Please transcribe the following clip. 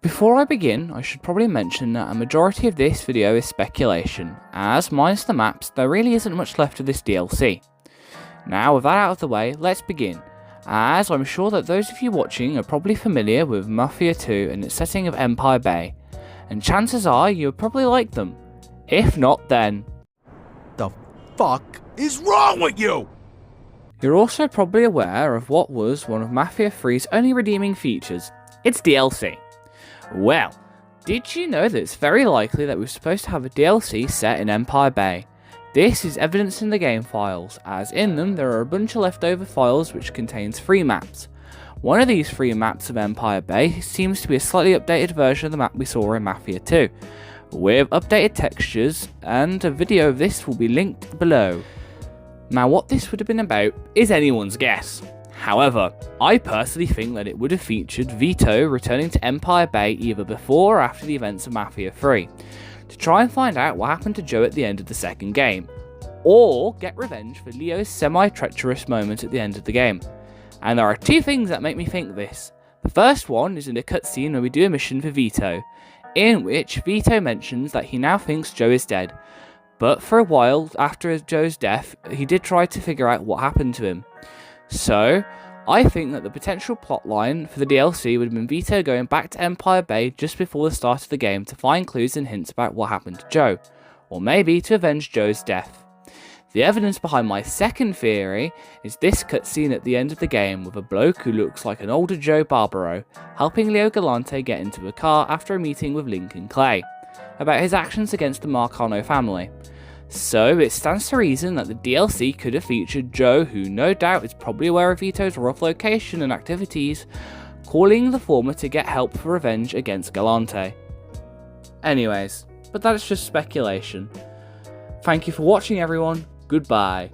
Before I begin, I should probably mention that a majority of this video is speculation, as minus the maps, there really isn't much left of this DLC. Now with that out of the way, let's begin, as I'm sure that those of you watching are probably familiar with Mafia 2 and its setting of Empire Bay, and chances are you'll probably like them. If not, then The fuck is wrong with you? You're also probably aware of what was one of Mafia 3's only redeeming features, its DLC. Well, did you know that it's very likely that we're supposed to have a DLC set in Empire Bay? This is evidenced in the game files, as in them there are a bunch of leftover files which contains 3 maps. One of these 3 maps of Empire Bay seems to be a slightly updated version of the map we saw in Mafia 2, with updated textures, and a video of this will be linked below. Now what this would have been about is anyone's guess. However, I personally think that it would have featured Vito returning to Empire Bay either before or after the events of Mafia 3, to try and find out what happened to Joe at the end of the second game, or get revenge for Leo's semi-treacherous moment at the end of the game. And there are 2 things that make me think this. The first one is in a cutscene where we do a mission for Vito, in which Vito mentions that he now thinks Joe is dead, but for a while after Joe's death, he did try to figure out what happened to him. So, I think that the potential plotline for the DLC would have been Vito going back to Empire Bay just before the start of the game to find clues and hints about what happened to Joe, or maybe to avenge Joe's death. The evidence behind my second theory is this cutscene at the end of the game with a bloke who looks like an older Joe Barbaro helping Leo Galante get into a car after a meeting with Lincoln Clay about his actions against the Marcano family. So it stands to reason that the DLC could have featured Joe, who no doubt is probably aware of Vito's rough location and activities, calling the former to get help for revenge against Galante. Anyways, but that's just speculation. Thank you for watching everyone, goodbye.